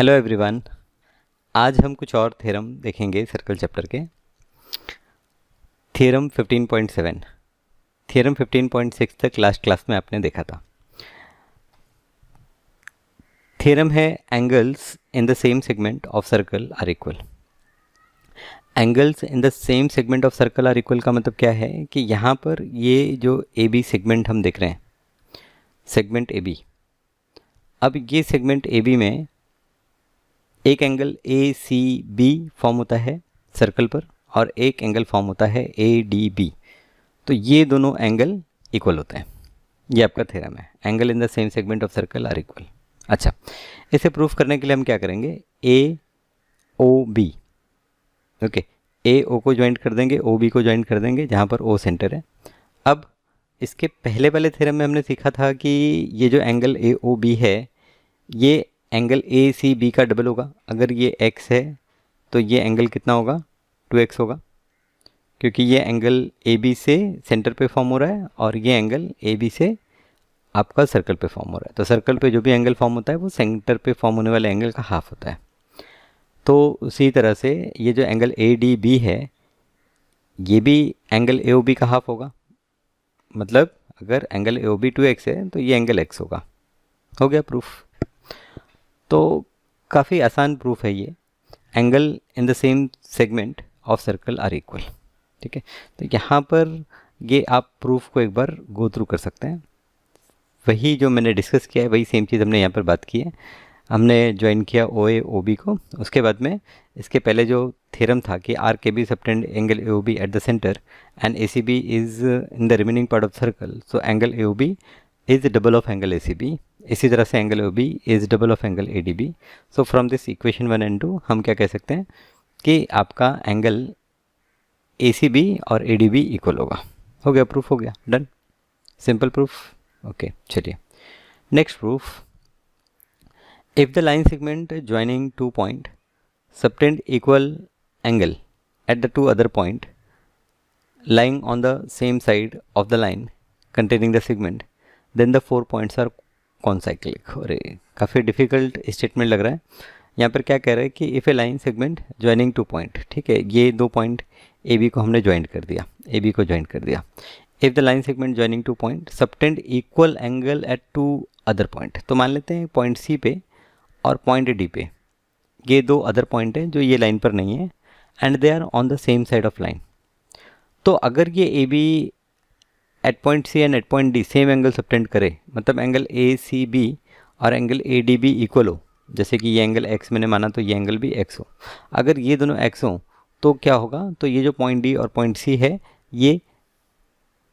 Hello everyone. आज हम कुछ और थ्योरम देखेंगे सर्कल चैप्टर के। थ्योरम 15.7। थ्योरम 15.6 तक लास्ट क्लास में आपने देखा था। थ्योरम है angles in the same segment of circle are equal. Angles in the same segment of circle are equal का मतलब क्या है कि यहाँ पर ये जो ए बी सेगमेंट हम देख रहे हैं, सेगमेंट ए बी, अब ये सेगमेंट ए बी में एक angle A C B form होता है सर्कल पर और एक एंगल फॉर्म होता है ए डी बी। तो ये दोनों एंगल इक्वल होते हैं। ये आपका थ्योरम है, angle in the same segment of circle are equal. अच्छा, इसे प्रूफ करने के लिए हम क्या करेंगे, ए ओ बी, ओके, ए ओ को ज्वाइंट कर देंगे, ओ बी को ज्वाइंट कर देंगे जहाँ पर ओ सेंटर है। अब इसके पहले वाले थ्योरम में हमने सीखा था कि ये जो एंगल ए ओ बी है ये एंगल ए सी बी का डबल होगा। अगर ये x है तो ये एंगल कितना होगा, 2x होगा, क्योंकि ये एंगल ए बी से सेंटर पे फॉर्म हो रहा है और ये एंगल ए बी से आपका सर्कल पे फॉर्म हो रहा है। तो सर्कल पे जो भी एंगल फॉर्म होता है वो सेंटर पे फॉर्म होने वाले एंगल का हाफ होता है। तो उसी तरह से ये जो एंगल ए डी बी है ये भी एंगल ए ओ बी का हाफ होगा। मतलब अगर angle A O B 2x है तो ये एंगल x होगा। हो गया प्रूफ। तो काफ़ी आसान प्रूफ है ये, angle in the same segment of circle are equal. ठीक है, तो यहाँ पर ये आप प्रूफ को एक बार गो थ्रू कर सकते हैं। वही जो मैंने डिस्कस किया है वही सेम चीज़ हमने यहाँ पर बात की है। हमने ज्वाइन किया ओ ए ओ बी को, उसके बाद में इसके पहले जो थ्योरम था कि आर के B subtend angle A O B at the centre and A C B is in the remaining part of circle, so angle A O B is double of angle A C B. इसी तरह से angle O B is double of angle A D B. So from this equation 1 and 2 हम क्या कह सकते हैं कि आपका एंगल ए सी बी और ए डी बी इक्वल होगा। हो गया, प्रूफ हो गया, डन, सिंपल प्रूफ। ओके, चलिए next proof. If the line segment joining two point subtend equal angle at the two other point lying on the same side of the line containing the segment, then the 4 points are concyclic। और काफ़ी difficult statement लग रहा है। यहाँ पर क्या कह रहा है कि if A line segment joining two point, ठीक है, ये दो पॉइंट ए बी को हमने ज्वाइंट कर दिया, ए बी को ज्वाइंट कर दिया। If the line segment joining two point subtend equal angle at two other point, तो मान लेते हैं पॉइंट सी पे और पॉइंट डी पे ये दो अदर पॉइंट हैं जो ये लाइन पर नहीं है and they are on the same side of line. तो अगर ये A B at point C and at point D same angle subtend करे, मतलब एंगल ए सी बी और angle A D B equal हो, जैसे कि ये एंगल एक्स मैंने माना तो ये एंगल भी एक्स हो, अगर ये दोनों एक्स हो तो क्या होगा, तो ये जो पॉइंट डी और पॉइंट सी है ये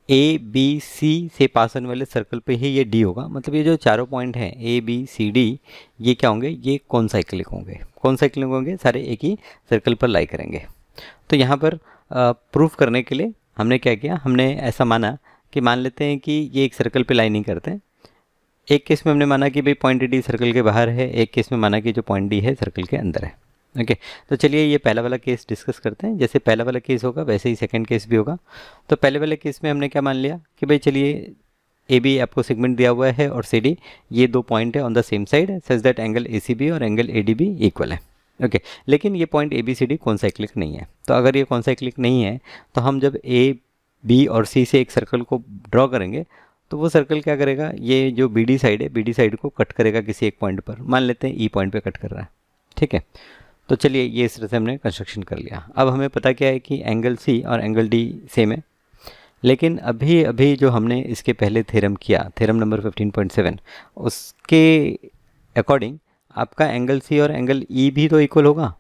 ए बी सी से पास होने वाले सर्कल पे ही ये डी होगा। मतलब ये जो चारों पॉइंट हैं ए बी सी डी ये क्या होंगे, ये कॉन्साइक्लिक होंगे। कॉन्साइक्लिक होंगे, सारे एक ही सर्कल पर लाई करेंगे। तो यहाँ पर प्रूफ करने के लिए हमने क्या किया, हमने ऐसा माना कि मान लेते हैं कि ये एक सर्कल पे लाइन नहीं करते हैं। एक केस में हमने माना कि भाई पॉइंट डी सर्कल के बाहर है, एक केस में माना कि जो पॉइंट डी है सर्कल के अंदर है। ओके, तो चलिए ये पहला वाला केस डिस्कस करते हैं। जैसे पहला वाला केस होगा वैसे ही सेकंड केस भी होगा। तो पहले वाले केस में हमने क्या मान लिया कि भाई चलिए ए बी आपको सेगमेंट दिया हुआ है और सी डी ये दो पॉइंट है on the same side such that angle A C B और angle A D B equal है। ओके, लेकिन ये point A B C D concyclic नहीं है। तो अगर ये कॉन्साइक्लिक नहीं है तो हम जब ए बी और सी से एक सर्कल को ड्रॉ करेंगे तो वो सर्कल क्या करेगा, ये जो बी डी साइड है बी डी साइड को कट करेगा किसी एक पॉइंट पर। मान लेते हैं ई पॉइंट पे कट कर रहा है, ठीक है। तो चलिए ये इस तरह से हमने कंस्ट्रक्शन कर लिया। अब हमें पता क्या है कि एंगल सी और एंगल डी सेम है। लेकिन अभी अभी जो हमने इसके पहले थ्योरम किया, थ्योरम नंबर 15.7, उसके अकॉर्डिंग आपका एंगल सी और एंगल ई भी तो इक्वल होगा।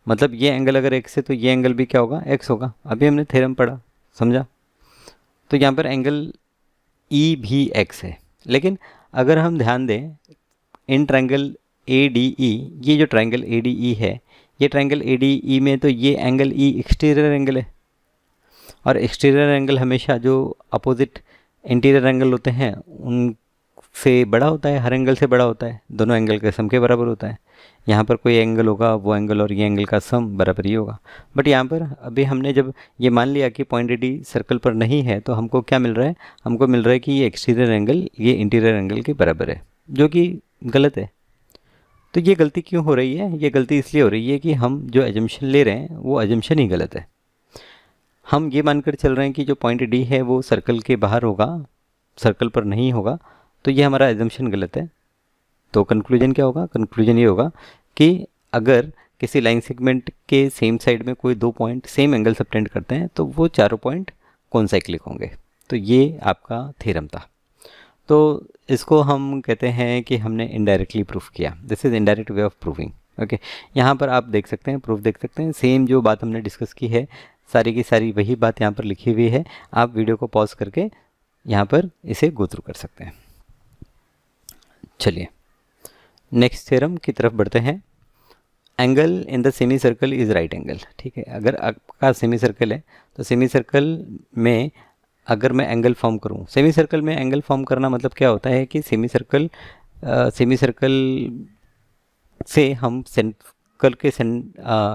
मतलब ये एंगल अगर एक्स है तो ये एंगल भी क्या होगा, एक्स होगा। अभी हमने थ्योरम पढ़ा, समझा। तो यहाँ पर एंगल ई भी एक्स है। लेकिन अगर हम ध्यान दें in triangle A D E, ये जो ट्रायंगल ए डी ई है, ये ट्रायंगल ए डी ई में तो ये एंगल ई एक्सटीरियर एंगल है और एक्सटीरियर एंगल हमेशा जो अपोजिट इंटीरियर एंगल होते हैं उनसे बड़ा होता है, हर एंगल से बड़ा होता है, दोनों एंगल का सम के बराबर होता है। यहाँ पर कोई एंगल होगा वो एंगल और ये एंगल का सम बराबर ही होगा। बट यहाँ पर अभी हमने जब ये मान लिया कि पॉइंट डी सर्कल पर नहीं है तो हमको क्या मिल रहा है, हमको मिल रहा है कि ये एक्सटीरियर एंगल ये इंटीरियर एंगल के बराबर है, जो कि गलत है। तो ये गलती क्यों हो रही है? ये गलती इसलिए हो रही है कि हम जो एजम्पशन ले रहे हैं वो एजम्पशन ही गलत है। हम ये मानकर चल रहे हैं कि जो पॉइंट डी है वो सर्कल के बाहर होगा, सर्कल पर नहीं होगा, तो ये हमारा एजम्पशन गलत है। तो कंक्लूजन क्या होगा? कंक्लूजन ये होगा कि अगर किसी लाइन सेगमेंट के सेम साइड में कोई दो पॉइंट सेम एंगल सबटेंड करते हैं तो वो चारों पॉइंट कॉन्साइक्लिक होंगे। तो ये आपका थ्योरम था। तो इसको हम कहते हैं कि हमने इनडायरेक्टली प्रूफ किया। This is indirect way of proving. Okay, यहाँ पर आप देख सकते हैं, प्रूफ देख सकते हैं, सेम जो बात हमने डिस्कस की है सारी की सारी वही बात यहाँ पर लिखी हुई है। आप वीडियो को पॉज करके यहाँ पर इसे गो थ्रू कर सकते हैं। चलिए नेक्स्ट थ्योरम की तरफ बढ़ते हैं। Angle in the semi circle is right angle. ठीक है, अगर आपका सेमी सर्कल है तो सेमी सर्कल में अगर मैं एंगल फॉर्म करूं, सेमी सर्कल में एंगल फॉर्म करना मतलब क्या होता है कि सेमी सर्कल से हम सर्कल के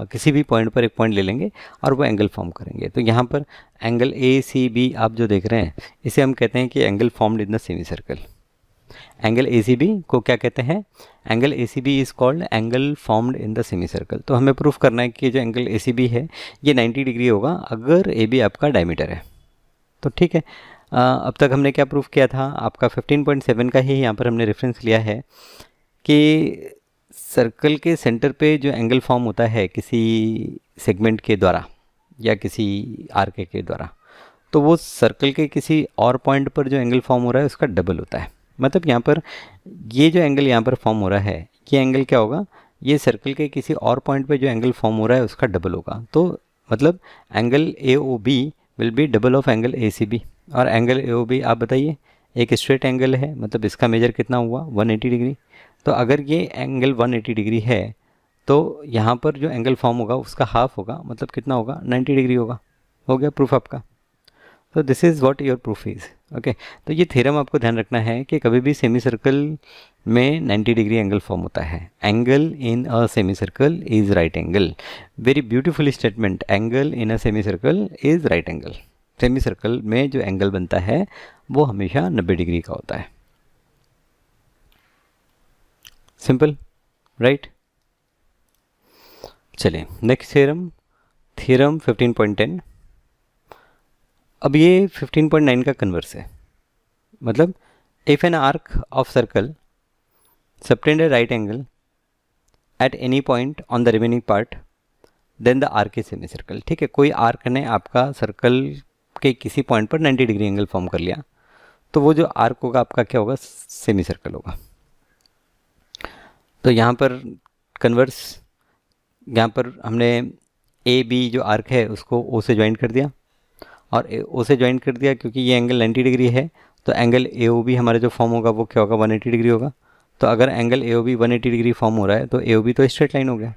किसी भी पॉइंट पर एक पॉइंट ले लेंगे और वो एंगल फॉर्म करेंगे। तो यहाँ पर एंगल ए सी बी आप जो देख रहे हैं इसे हम कहते हैं कि angle formed in the semicircle. Angle A C B को क्या कहते हैं? Angle A C B is called angle formed in the semicircle. तो हमें प्रूफ करना है कि जो एंगल ए सी बी है ये 90 डिग्री होगा अगर ए बी आपका डायमीटर है। तो ठीक है, अब तक हमने क्या प्रूफ किया था? आपका 15.7 का ही यहाँ पर हमने रेफरेंस लिया है कि सर्कल के सेंटर पे जो एंगल फॉर्म होता है किसी सेगमेंट के द्वारा या किसी आर्क के द्वारा, तो वो सर्कल के किसी और पॉइंट पर जो एंगल फॉर्म हो रहा है उसका डबल होता है। मतलब यहाँ पर ये जो एंगल यहाँ पर फॉर्म हो रहा है ये एंगल क्या होगा? ये सर्कल के किसी और पॉइंट पे जो एंगल फॉर्म हो रहा है उसका डबल होगा। तो मतलब angle A O B will be double of angle A C B. और एंगल ए ओ बी आप बताइए, एक स्ट्रेट एंगल है, मतलब इसका मेजर कितना हुआ? 180 डिग्री। तो अगर ये एंगल 180 डिग्री है तो यहाँ पर जो एंगल फॉर्म होगा उसका हाफ होगा, मतलब कितना होगा? 90 डिग्री होगा। हो गया प्रूफ आपका। तो this is what your proof is. Okay, तो ये थ्योरम आपको ध्यान रखना है कि कभी भी सेमी सर्कल में 90 डिग्री एंगल फॉर्म होता है। Angle in a semi circle is right angle. Very beautiful statement, angle in a semi circle is right angle. Semi circle में जो एंगल बनता है वो हमेशा 90 डिग्री का होता है। Simple, right? चलिए नेक्स्ट थ्योरम, थ्योरम 15.10। अब ये 15.9 का कन्वर्स है। मतलब if an arc of circle subtend a right angle at any point on the remaining part then the arc is semicircle. ठीक है, कोई आर्क ने आपका सर्कल के किसी पॉइंट पर 90 डिग्री एंगल फॉर्म कर लिया तो वो जो आर्क होगा आपका क्या होगा? सेमी सर्कल होगा। तो यहाँ पर कन्वर्स, यहाँ पर हमने ए बी जो आर्क है उसको ओ से ज्वाइन कर दिया और ओ से ज्वाइन कर दिया क्योंकि ये एंगल 90 डिग्री है तो एंगल ए ओ बी हमारा जो फॉर्म होगा वो क्या होगा? 180 डिग्री होगा। तो अगर angle A O B 180 degree form हो रहा है तो ए ओ बी तो स्ट्रेट लाइन हो गया,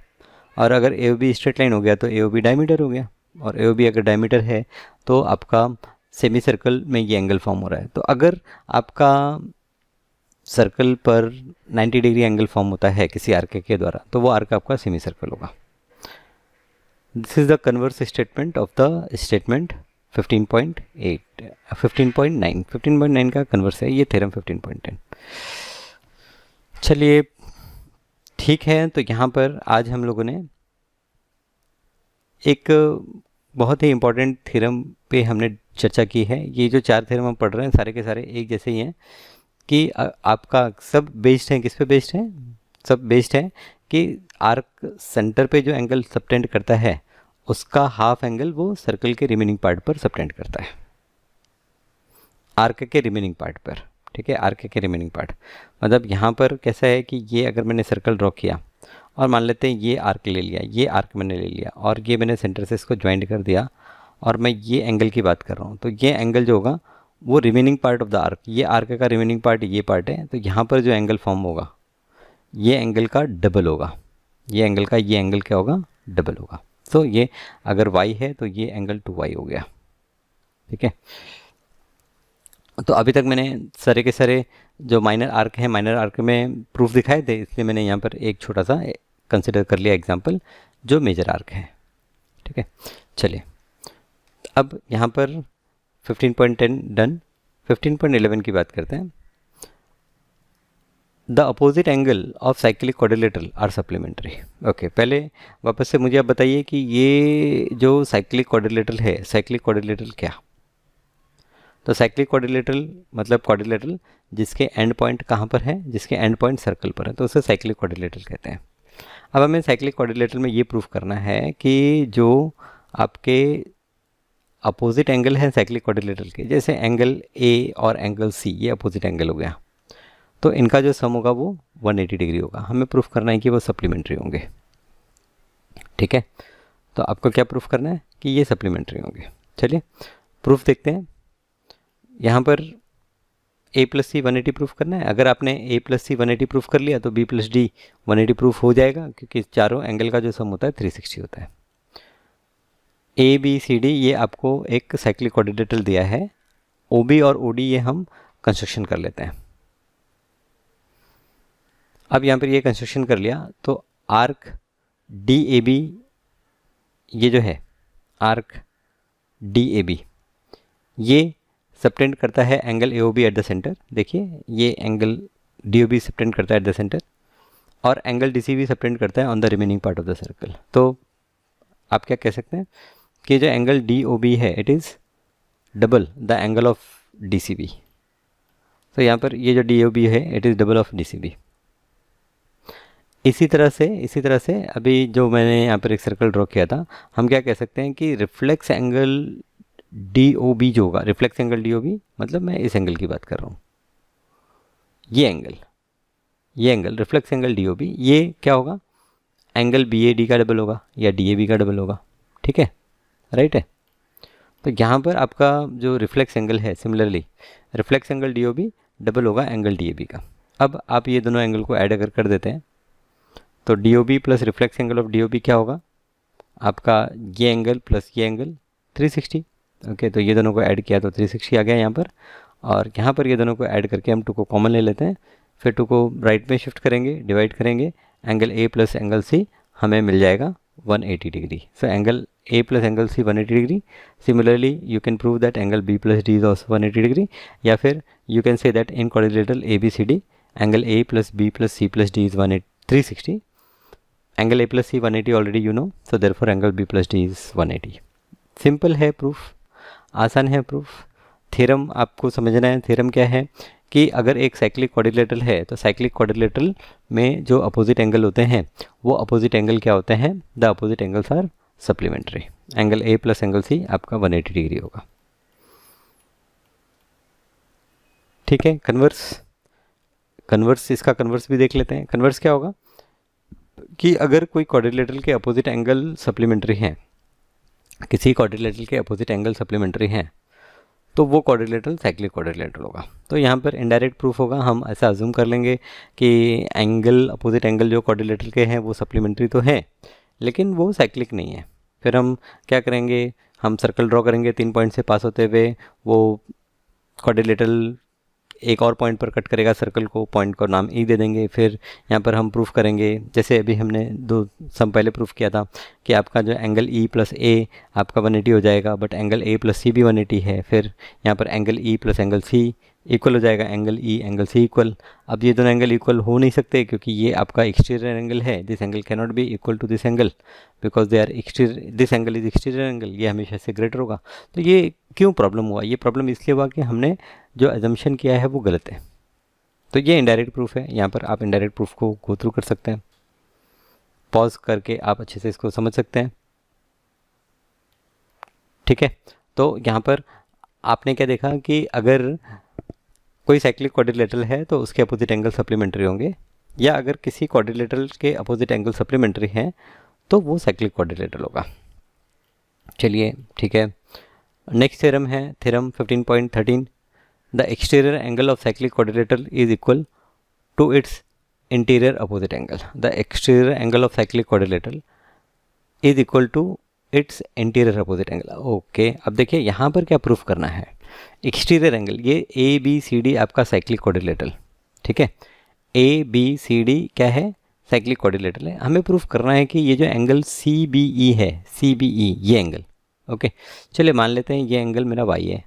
और अगर A O B straight line हो गया तो ए ओ बी डायमीटर हो गया, और ए ओ बी अगर डायमीटर है तो आपका सेमी सर्कल में ये एंगल फॉर्म हो रहा है। तो अगर आपका सर्कल पर 90 डिग्री एंगल फॉर्म होता है किसी आर्क के द्वारा तो वो आर्क आपका सेमी सर्कल होगा। This is the converse statement of the statement 15.9 का कन्वर्स है ये थ्योरम 15.10। चलिए ठीक है, तो यहाँ पर आज हम लोगों ने एक बहुत ही इम्पॉर्टेंट थ्योरम पे हमने चर्चा की है। ये जो 4 थ्योरम हम पढ़ रहे हैं सारे के सारे एक जैसे ही हैं कि आपका सब बेस्ड है, किस पे बेस्ड है? सब बेस्ड है कि आर्क सेंटर पे जो एंगल सबटेंड करता है उसका हाफ एंगल वो सर्कल के रिमेनिंग पार्ट पर सबटेंड करता है, आर्क के रिमेनिंग पार्ट पर। ठीक है, आर्क के रिमेनिंग पार्ट मतलब यहाँ पर कैसा है कि ये अगर मैंने सर्कल ड्रॉ किया और मान लेते हैं ये आर्क ले लिया, ये आर्क मैंने ले लिया और ये मैंने सेंटर से इसको ज्वाइंट कर दिया और मैं ये एंगल की बात कर रहा हूँ, तो ये एंगल जो होगा वो remaining part of the arc, ये आर्क का रिमेनिंग पार्ट ये पार्ट है, तो यहाँ पर जो एंगल फॉर्म होगा ये एंगल का डबल होगा, ये एंगल का ये एंगल क्या होगा? डबल होगा। तो ये अगर y है तो ये एंगल 2y हो गया। ठीक है, तो अभी तक मैंने सारे के सारे जो माइनर आर्क हैं, माइनर आर्क में प्रूफ दिखाए थे, इसलिए मैंने यहाँ पर एक छोटा सा कंसिडर कर लिया एग्जांपल जो मेजर आर्क है। ठीक है, चलिए अब यहाँ पर 15.10 डन। 15.11 की बात करते हैं। The opposite angle of cyclic quadrilateral are supplementary. Okay, पहले वापस से मुझे आप बताइए कि ये जो साइक्लिक क्वाड्रिलेटरल है, साइक्लिक क्वाड्रिलेटरल क्या? तो साइक्लिक क्वाड्रिलेटरल मतलब क्वाड्रिलेटरल जिसके एंड पॉइंट कहाँ पर है, जिसके एंड पॉइंट सर्कल पर है, तो उसे साइक्लिक क्वाड्रिलेटरल कहते हैं। अब हमें साइक्लिक क्वाड्रिलेटरल में ये प्रूफ करना है कि जो आपके अपोजिट एंगल है साइक्लिक क्वाड्रिलेटरल के, जैसे एंगल ए और एंगल सी, ये अपोजिट एंगल हो गया, तो इनका जो सम होगा वो 180 डिग्री होगा। हमें प्रूफ करना है कि वो सप्लीमेंट्री होंगे। ठीक है, तो आपको क्या प्रूफ करना है कि ये सप्लीमेंट्री होंगे। चलिए प्रूफ देखते हैं। यहाँ पर a प्लस सी 180 प्रूफ करना है। अगर आपने a प्लस सी 180 प्रूफ कर लिया तो b प्लस डी 180 प्रूफ हो जाएगा, क्योंकि चारों एंगल का जो सम होता है 360 होता है। a b c d ये आपको एक साइक्लिक क्वाड्रिलेटरल दिया है। OB और OD ये हम कंस्ट्रक्शन कर लेते हैं। अब यहाँ पर ये कंस्ट्रक्शन कर लिया तो आर्क DAB ये जो है आर्क DAB ये सबटेंड करता है angle AOB eight the centre. देखिए ये एंगल DOB सबटेंड करता है एट द सेंटर, और एंगल DCB सबटेंड करता है on the remaining part of the circle. तो आप क्या कह सकते हैं कि जो एंगल DOB है it is double the angle of DCB। तो यहाँ पर ये जो DOB है it is double of DCB। इसी तरह से अभी जो मैंने यहाँ पर एक सर्कल ड्रॉ किया था, हम क्या कह सकते हैं कि रिफ्लेक्स एंगल DOB जो होगा, रिफ्लेक्स एंगल DOB मतलब मैं इस एंगल की बात कर रहा हूँ, ये एंगल रिफ्लेक्स एंगल DOB ये क्या होगा, एंगल BAD का डबल होगा या DAB का डबल होगा। ठीक है, राइट है। तो यहाँ पर आपका जो रिफ्लेक्स एंगल है, similarly reflex angle DOB double होगा एंगल DAB का। अब आप ये दोनों एंगल को ऐड अगर कर देते हैं तो DOB plus reflex angle of DOB क्या होगा, आपका ये एंगल प्लस ये एंगल 360। ओके, तो ये दोनों को ऐड किया तो 360 आ गया यहाँ पर, और यहाँ पर ये दोनों को ऐड करके हम 2 को कॉमन ले लेते हैं, फिर 2 को राइट में शिफ्ट करेंगे, डिवाइड करेंगे, angle A plus angle C हमें मिल जाएगा 180 degree. So angle A plus angle C 180 degree. Similarly you can prove that angle B plus D is also 180 degree, या फिर you can say that in quadrilateral ABCD angle A plus B plus C plus D is 360। Angle A plus C 180 already you know, so therefore angle B plus D is 180। Simple है proof, आसान है proof. Theorem आपको समझना है। Theorem क्या है कि अगर एक साइक्लिक क्वाड्रिलेटरल है तो साइक्लिक क्वाड्रिलेटरल में जो अपोजिट एंगल होते हैं वो अपोजिट एंगल क्या होते हैं, the opposite angles are supplementary. Angle A plus angle C आपका 180 डिग्री होगा। ठीक है, कन्वर्स इसका कन्वर्स भी देख लेते हैं। कन्वर्स क्या होगा कि अगर कोई क्वाड्रिलेटरल के अपोजिट एंगल सप्लीमेंट्री हैं, किसी क्वाड्रिलेटरल के अपोजिट एंगल सप्लीमेंट्री हैं, तो वो क्वाड्रिलेटरल साइक्लिक क्वाड्रिलेटरल होगा। तो यहाँ पर इनडायरेक्ट प्रूफ होगा, हम ऐसा अज्यूम कर लेंगे कि एंगल अपोजिट एंगल जो क्वाड्रिलेटरल के हैं वो सप्लीमेंट्री तो है लेकिन वो साइक्लिक नहीं है। फिर हम क्या करेंगे, हम सर्कल ड्रॉ करेंगे 3 पॉइंट से पास होते हुए, वो क्वाड्रिलेटरल एक और पॉइंट पर कट करेगा सर्कल को, पॉइंट को नाम E दे देंगे। फिर यहाँ पर हम प्रूफ करेंगे, जैसे अभी हमने 2 सम पहले प्रूफ किया था कि आपका जो एंगल E प्लस A आपका 180 हो जाएगा, but angle A plus C भी 180 है। फिर यहाँ पर angle E plus angle C equal हो जाएगा angle E angle C equal. अब ये दोनों एंगल इक्वल हो नहीं सकते क्योंकि ये आपका एक्सटीरियर एंगल है। This angle can not be equal to this angle because they are exterior, this angle is exterior angle, ये हमेशा से ग्रेटर होगा। तो ये क्यों प्रॉब्लम हुआ, ये प्रॉब्लम इसलिए हुआ कि हमने जो एजम्पशन किया है वो गलत है। तो ये इनडायरेक्ट प्रूफ है, यहाँ पर आप इनडायरेक्ट प्रूफ को गो थ्रू कर सकते हैं, पॉज करके आप अच्छे से इसको समझ सकते हैं। ठीक है, तो यहाँ पर आपने क्या देखा कि अगर कोई साइक्लिक क्वाड्रिलेटरल है तो उसके अपोजिट एंगल सप्लीमेंट्री होंगे, या अगर किसी क्वाड्रिलेटरल के अपोजिट एंगल सप्लीमेंट्री हैं तो वो साइक्लिक क्वाड्रिलेटरल होगा। चलिए ठीक है, नेक्स्ट थ्योरम है theorem 15.13। The exterior angle of cyclic quadrilateral is equal to its interior opposite angle. The exterior angle of cyclic quadrilateral is equal to its interior opposite angle. Okay, अब देखिए यहाँ पर क्या प्रूफ करना है, exterior angle ये ABCD आपका cyclic quadrilateral, ठीक है, ABCD क्या है, साइक्लिक क्वाड्रिलेटरल है। हमें प्रूफ करना है कि ये जो एंगल CBE है, CBE ये एंगल, ओके चलिए मान लेते हैं ये एंगल मेरा Y है,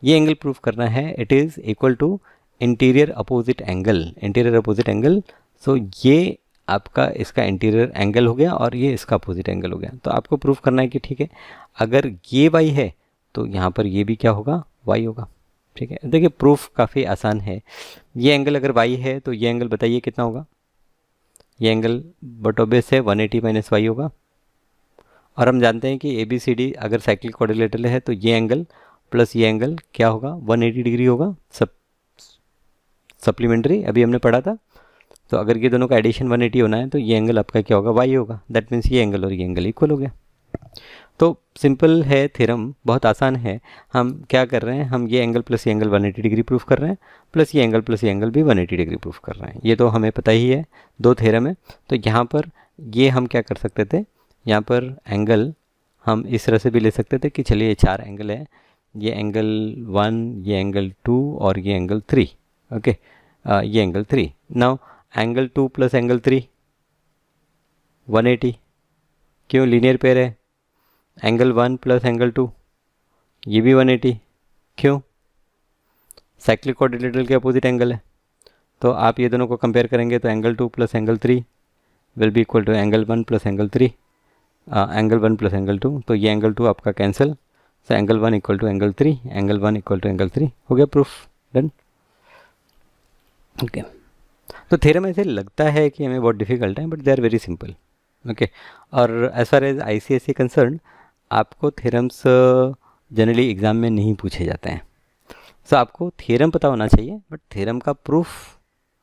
ये एंगल प्रूफ करना है it is equal to interior opposite angle, so ये आपका इसका इंटीरियर एंगल हो गया और ये इसका अपोजिट एंगल हो गया। तो आपको प्रूफ करना है कि ठीक है, अगर ये y है तो यहाँ पर ये भी क्या होगा, y होगा। ठीक है, देखिए प्रूफ काफ़ी आसान है। ये एंगल अगर y है तो ये एंगल बताइए कितना होगा, ये एंगल बट ऑब्वियस है 180 माइनस वाई होगा। और हम जानते हैं कि ABCD अगर साइक्लिक क्वाड्रिलेटरल है तो ये एंगल प्लस ये एंगल क्या होगा, 180 डिग्री होगा। सप्लीमेंट्री अभी हमने पढ़ा था। तो अगर ये दोनों का एडिशन 180 होना है तो ये एंगल आपका क्या होगा, y होगा। दैट मीन्स ये एंगल और ये एंगल इक्वल हो गया। तो सिंपल है थ्योरम, बहुत आसान है। हम क्या कर रहे हैं, हम ये एंगल प्लस ये एंगल 180 डिग्री प्रूफ कर रहे हैं, प्लस ये एंगल प्लस ये एंगल भी 180 डिग्री प्रूफ कर रहे हैं। ये तो हमें पता ही है, दो थ्योरम है। तो यहाँ पर ये हम क्या कर सकते थे, यहाँ पर एंगल हम इस तरह से भी ले सकते थे कि चलिए ये 4 एंगल है, ये एंगल 1, ये एंगल 2 और ये एंगल 3। ओके, ये angle 3। Now angle 2 plus angle 3 180, क्यों, लीनियर पेयर है। एंगल 1 प्लस एंगल 2 ये भी 180, क्यों, साइक्लिक क्वाड्रिलेटरल के अपोजिट एंगल है। तो आप ये दोनों को कंपेयर करेंगे तो angle 2 plus angle 3 will be equal to angle 1 plus angle 3, angle 1 plus angle 2। तो ये एंगल 2 आपका cancel, so angle 1 equal to angle 3, angle 1 equal to angle 3 हो गया, प्रूफ डन। ओके, तो थ्योरम ऐसे लगता है कि हमें बहुत डिफिकल्ट है, but they are very simple. Okay, और as far as ICSE concern, आपको थ्योरम्स जनरली एग्ज़ाम में नहीं पूछे जाते हैं। सो आपको थ्योरम पता होना चाहिए, बट थ्योरम का प्रूफ,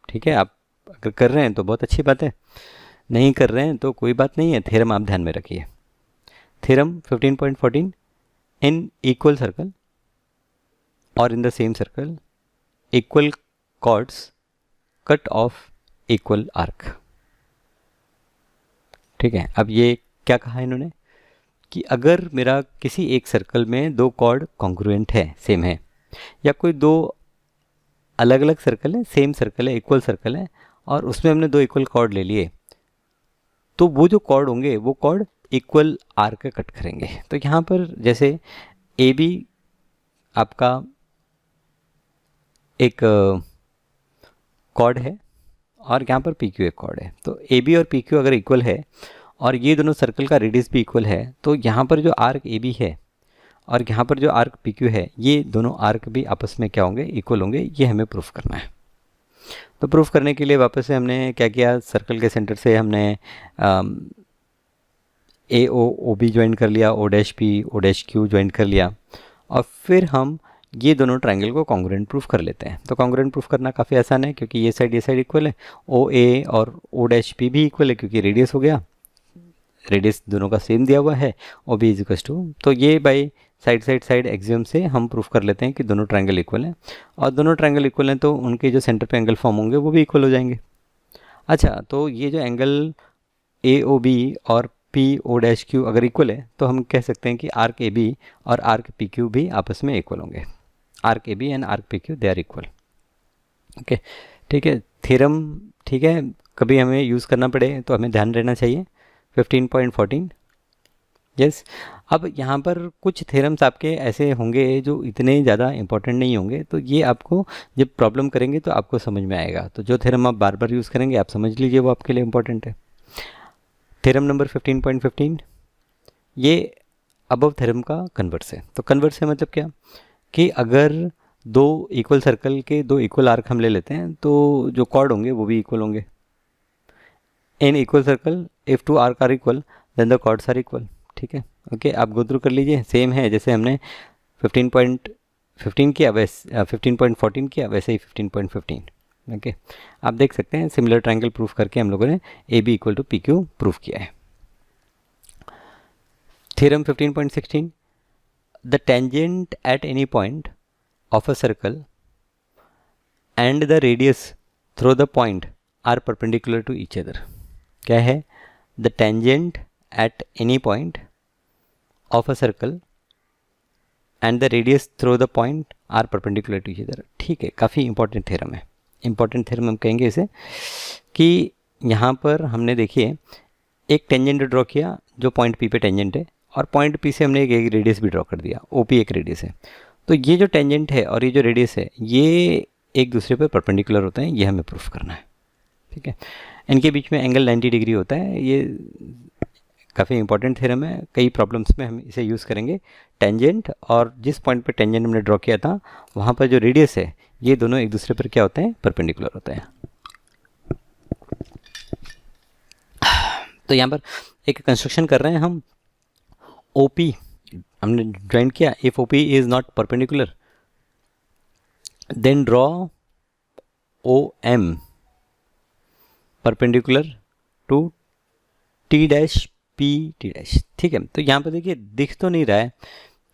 ठीक है, आप अगर कर रहे हैं तो बहुत अच्छी बात है, नहीं कर रहे हैं तो कोई बात नहीं है। थ्योरम आप ध्यान में रखिए। थ्योरम 15.14, इन इक्वल सर्कल और in the same circle equal chords cut off equal arc. ठीक है, अब ये क्या कहा इन्होंने कि अगर मेरा किसी एक सर्कल में दो कॉर्ड कॉन्ग्रुएंट है, सेम है, या कोई दो अलग अलग सर्कल है, सेम सर्कल है, इक्वल सर्कल है, और उसमें हमने दो इक्वल कॉर्ड ले लिए, तो वो जो कॉर्ड होंगे वो कॉर्ड इक्वल आर्क कट करेंगे। तो यहाँ पर जैसे AB आपका एक कॉर्ड है और यहाँ पर PQ एक कॉर्ड है। तो AB और PQ अगर इक्वल है और ये दोनों सर्कल का रेडियस भी इक्वल है, तो यहाँ पर जो आर्क AB है और यहाँ पर जो आर्क PQ है, ये दोनों आर्क भी आपस में क्या होंगे, इक्वल होंगे। ये हमें प्रूफ करना है। तो प्रूफ करने के लिए वापस से हमने क्या किया, सर्कल के सेंटर से हमने AOB ज्वाइन कर लिया, O'P O'Q ज्वाइन कर लिया, और फिर हम ये दोनों ट्रायंगल को कॉन्ग्रुएंट प्रूफ कर लेते हैं। तो कॉन्ग्रुएंट प्रूफ करना काफ़ी आसान है, क्योंकि ये साइड इक्वल है, OA और O'P भी इक्वल है क्योंकि रेडियस हो गया, रेडियस दोनों का सेम दिया हुआ है, OB इज इक्वल टू। तो ये बाई साइड एक्सियम से हम प्रूफ कर लेते हैं कि दोनों ट्रायंगल इक्वल हैं, और दोनों ट्रायंगल इक्वल हैं तो उनके जो सेंटर पे एंगल फॉर्म होंगे वो भी इक्वल हो जाएंगे। अच्छा, तो ये जो एंगल AOB और PO'Q अगर इक्वल है तो हम कह सकते हैं कि आर्क AB और आर्क PQ भी आपस में इक्वल होंगे। Arc AB and arc PQ they are equal. Okay, ठीक है, थ्योरम, ठीक है, कभी हमें यूज़ करना पड़े तो हमें ध्यान रहना चाहिए। 15.14, यस। अब यहाँ पर कुछ थ्योरम्स आपके ऐसे होंगे जो इतने ज़्यादा इंपॉर्टेंट नहीं होंगे, तो ये आपको जब प्रॉब्लम करेंगे तो आपको समझ में आएगा। तो जो थ्योरम आप बार बार यूज़ करेंगे आप समझ लीजिए वो आपके लिए इंपॉर्टेंट है। थ्योरम नंबर 15.15, ये अबव थ्योरम का कन्वर्स है। तो कन्वर्स है मतलब क्या, कि अगर दो इक्वल सर्कल के दो इक्वल आर्क हम ले लेते हैं तो जो कॉर्ड होंगे वो भी इक्वल होंगे। In equal circle if two arc are equal then the chords are equal. ठीक है, ओके, आप गो थ्रू कर लीजिए। सेम है जैसे हमने 15.15 किया, वैसे 15.14 किया, वैसे ही 15.15। ओके, आप देख सकते हैं सिमिलर ट्रायंगल प्रूफ करके हम लोगों ने AB equal to PQ proof किया है। Theorem 15.16, the tangent at any point of a circle and the radius through the point are perpendicular to each other. क्या है, the tangent at any point of a circle and the radius through the point are perpendicular to each other. ठीक है, काफ़ी important theorem है। Important theorem हम कहेंगे इसे, कि यहाँ पर हमने देखिए एक टेंजेंट ड्रॉ किया जो पॉइंट P पे टेंजेंट है, और पॉइंट P से हमने एक रेडियस भी ड्रॉ कर दिया, OP एक रेडियस है। तो ये जो टेंजेंट है और ये जो रेडियस है, ये एक दूसरे पर परपेंडिकुलर होते हैं, ये हमें प्रूफ करना है। ठीक है, इनके बीच में एंगल 90 डिग्री होता है। ये काफ़ी इंपॉर्टेंट थ्योरम है, कई प्रॉब्लम्स में हम इसे यूज़ करेंगे। टेंजेंट और जिस पॉइंट पर टेंजेंट हमने ड्रॉ किया था वहाँ पर जो रेडियस है, ये दोनों एक दूसरे पर क्या होते हैं, परपेंडिकुलर होते हैं। तो यहाँ पर एक कंस्ट्रक्शन कर रहे हैं हम। OP हमने ज्वाइन किया, if OP is not perpendicular then draw OM perpendicular to T dash P T dash. ठीक है, तो यहाँ पर देखिए दिख तो नहीं रहा है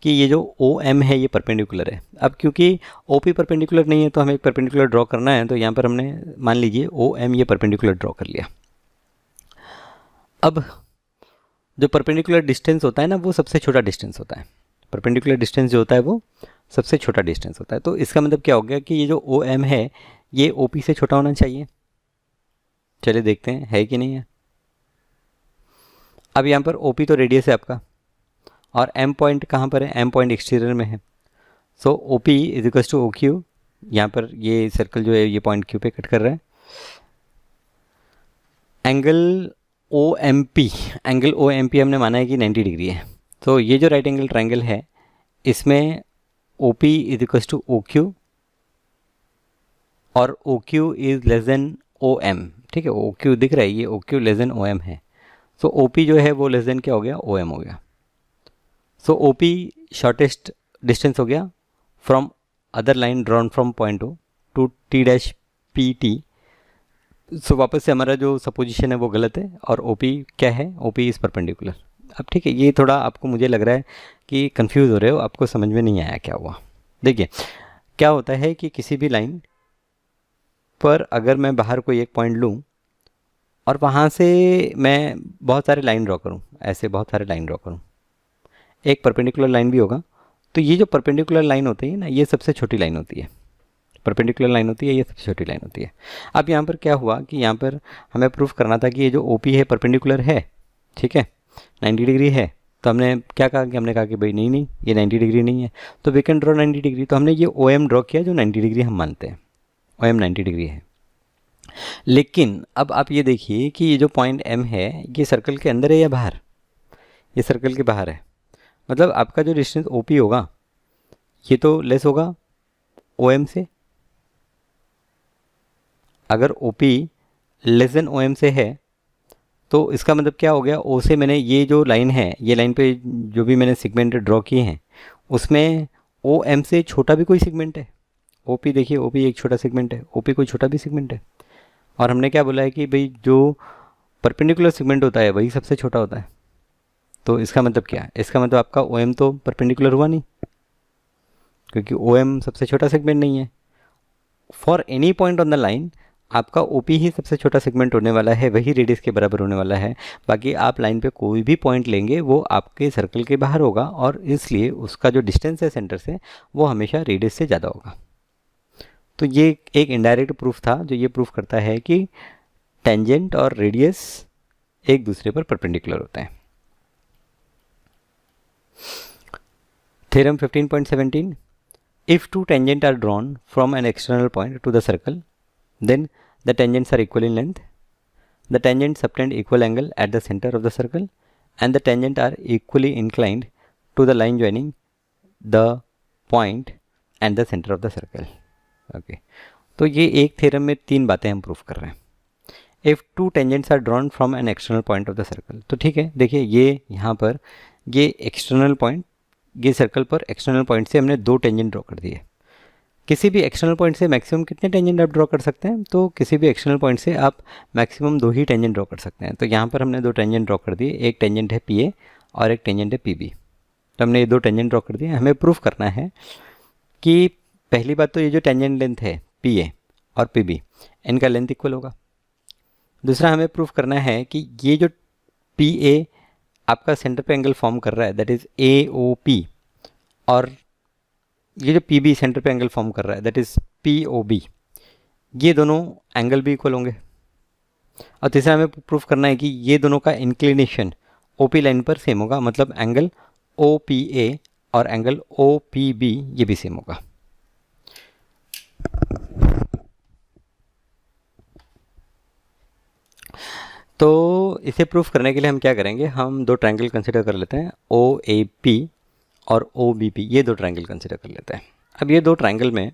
कि ये जो OM है ये परपेंडिकुलर है। अब क्योंकि OP परपेंडिकुलर नहीं है तो हमें एक परपेंडिकुलर ड्रॉ करना है, तो यहाँ पर हमने मान लीजिए OM ये परपेंडिकुलर ड्रॉ कर लिया। अब जो परपेंडिकुलर डिस्टेंस होता है ना, वो सबसे छोटा डिस्टेंस होता है। परपेंडिकुलर डिस्टेंस जो होता है वो सबसे छोटा डिस्टेंस होता है। तो इसका मतलब क्या हो गया कि ये जो OM है ये OP से छोटा होना चाहिए। चलिए देखते हैं है कि नहीं है। अब यहाँ पर OP तो रेडियस है आपका, और M पॉइंट कहाँ पर है, M पॉइंट एक्सटीरियर में है। So OP is equals to OQ। यहाँ पर ये सर्कल जो है ये पॉइंट Q पे कट कर रहा है। एंगल OMP हमने माना है कि 90 डिग्री है। तो ये जो राइट एंगल ट्रायंगल है इसमें OP is equals to OQ और OQ is less than OM। ठीक है, OQ दिख रहा है, ये OQ लेस देन OM है। सो OP जो है वो लेस देन क्या हो गया, OM हो गया। सो OP शॉर्टेस्ट डिस्टेंस हो गया from other line drawn from point O to T dash PT। So वापस से हमारा जो सपोजिशन है वो गलत है, और OP क्या है, OP इज़ परपेंडिकुलर। अब ठीक है, ये थोड़ा आपको मुझे लग रहा है कि कंफ्यूज हो रहे हो, आपको समझ में नहीं आया क्या हुआ। देखिए क्या होता है कि किसी भी लाइन पर अगर मैं बाहर कोई एक पॉइंट लूँ और वहाँ से मैं बहुत सारे लाइन ड्रॉ करूँ, ऐसे बहुत सारे लाइन ड्रॉ करूँ, एक परपेंडिकुलर लाइन भी होगा, तो ये जो परपेंडिकुलर लाइन होती है ना, ये सबसे छोटी लाइन होती है। परपेंडिकुलर लाइन होती है, ये सबसे छोटी लाइन होती है। अब यहाँ पर क्या हुआ कि यहाँ पर हमें प्रूफ करना था कि ये जो OP है परपेंडिकुलर है। ठीक है, 90 डिग्री है। तो हमने क्या कहा कि हमने कहा कि भाई नहीं ये 90 डिग्री नहीं है, तो वी कैन ड्रॉ 90 डिग्री। तो हमने ये OM ड्रॉ किया जो 90 डिग्री हम मानते हैं, OM 90 डिग्री है। लेकिन अब आप ये देखिए कि ये जो पॉइंट M है ये सर्कल के अंदर है या बाहर, ये सर्कल के बाहर है। मतलब आपका जो डिस्टेंस OP होगा ये तो लेस होगा OM से। अगर OP लेस देन OM से है तो इसका मतलब क्या हो गया, O से मैंने ये जो लाइन है, ये लाइन पे जो भी मैंने सेगमेंट ड्रॉ किए हैं उसमें OM से छोटा भी कोई सेगमेंट है। OP देखिए, OP एक छोटा सेगमेंट है, OP कोई छोटा भी सेगमेंट है। और हमने क्या बोला है कि भाई जो परपेंडिकुलर सेगमेंट होता है वही सबसे छोटा होता है। तो इसका मतलब क्या है, इसका मतलब आपका OM तो परपेंडिकुलर हुआ नहीं, क्योंकि OM सबसे छोटा सेगमेंट नहीं है। For any point on the line आपका OP ही सबसे छोटा सेगमेंट होने वाला है, वही रेडियस के बराबर होने वाला है। बाकी आप लाइन पे कोई भी पॉइंट लेंगे वो आपके सर्कल के बाहर होगा, और इसलिए उसका जो डिस्टेंस है सेंटर से वो हमेशा रेडियस से ज़्यादा होगा। तो ये एक इनडायरेक्ट प्रूफ था जो ये प्रूफ करता है कि टेंजेंट और रेडियस एक दूसरे पर परपेंडिकुलर होते हैं। Theorem 15.17, if two tangents are drawn from an external point to the circle, then the tangents are equal in length. The tangents subtend equal angle at the center of the circle, and the tangents are equally inclined to the line joining the point and the center of the circle. Okay, तो ये एक theorem में तीन बातें हम proof कर रहे हैं। If two tangents are drawn from an external point of the circle, तो ठीक है, देखिए ये यहाँ पर ये एक्सटर्नल पॉइंट, ये सर्कल पर एक्सटर्नल पॉइंट से हमने दो टेंजेंट ड्रॉ कर दिए। किसी भी एक्सटर्नल पॉइंट से मैक्सिमम कितने टेंजेंट आप ड्रॉ कर सकते हैं, तो किसी भी एक्सटर्नल पॉइंट से आप मैक्सिमम दो ही टेंजेंट ड्रॉ कर सकते हैं। तो यहाँ पर हमने दो टेंजेंट ड्रॉ कर दिए, एक टेंजेंट है PA और एक टेंजेंट है PB। तो हमने ये दो टेंजेंट ड्रॉ कर दिए। हमें प्रूफ करना है कि पहली बात तो ये जो टेंजेंट लेंथ है PA और PB, इनका लेंथ इक्वल होगा। दूसरा हमें प्रूफ करना है कि ये जो PA आपका सेंटर पे एंगल फॉर्म कर रहा है, दैट इज़ AOP, और ये जो PB सेंटर पे एंगल फॉर्म कर रहा है, दैट इज़ POB, ये दोनों एंगल भी इक्वल होंगे। और तीसरा हमें प्रूफ करना है कि ये दोनों का इंक्लिनेशन OP लाइन पर सेम होगा, मतलब एंगल OPA और एंगल OPB ये भी सेम होगा। तो इसे प्रूफ करने के लिए हम क्या करेंगे, हम दो ट्रायंगल कंसिडर कर लेते हैं, ओ ए पी और ओ बी पी, ये दो ट्रायंगल कंसिडर कर लेते हैं। अब ये दो ट्रायंगल में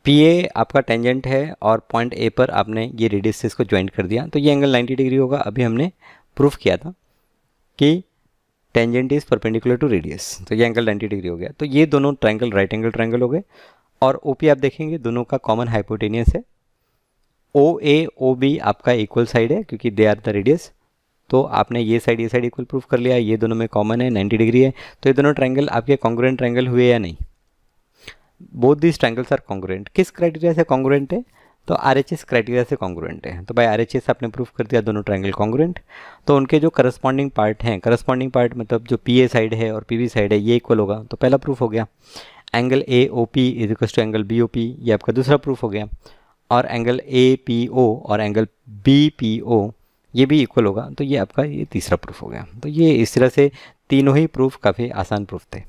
पी ए आपका टेंजेंट है और पॉइंट ए पर आपने ये रेडियस से इसको ज्वाइंट कर दिया, तो ये एंगल 90 डिग्री होगा। अभी हमने प्रूफ किया था कि tangent is perpendicular to radius, तो ये एंगल 90 डिग्री हो गया। तो ये दोनों ट्रायंगल राइट एंगल ट्रायंगल हो गए। और ओ पी आप देखेंगे दोनों का कॉमन हाइपोटेनियस है। ओ ए ओ बी आपका इक्वल साइड है क्योंकि दे आर द रेडियस, तो आपने ये साइड इक्वल प्रूफ कर लिया। ये दोनों में कॉमन है, 90 डिग्री है, तो ये दोनों ट्रायंगल आपके कॉन्ग्रुएंट ट्रायंगल हुए या नहीं? Both this triangles are congruent. किस क्राइटेरिया से कॉन्ग्रुएंट है? तो आरएचएस क्राइटेरिया से कॉन्ग्रुएंट है। तो बाय आरएचएस आपने प्रूफ कर दिया दोनों ट्रायंगल कॉन्ग्रुएंट। तो उनके जो करस्पॉन्डिंग पार्ट हैं, करस्पॉन्डिंग पार्ट मतलब जो पी ए साइड है और पी बी साइड है ये इक्वल होगा, तो पहला प्रूफ हो गया। Angle A O P is equal to angle B O P, ये आपका दूसरा प्रूफ हो गया। और एंगल ए पी ओ और एंगल बी पी ओ ये भी इक्वल होगा, तो ये आपका ये तीसरा प्रूफ हो गया। तो ये इस तरह से तीनों ही प्रूफ काफ़ी आसान प्रूफ थे।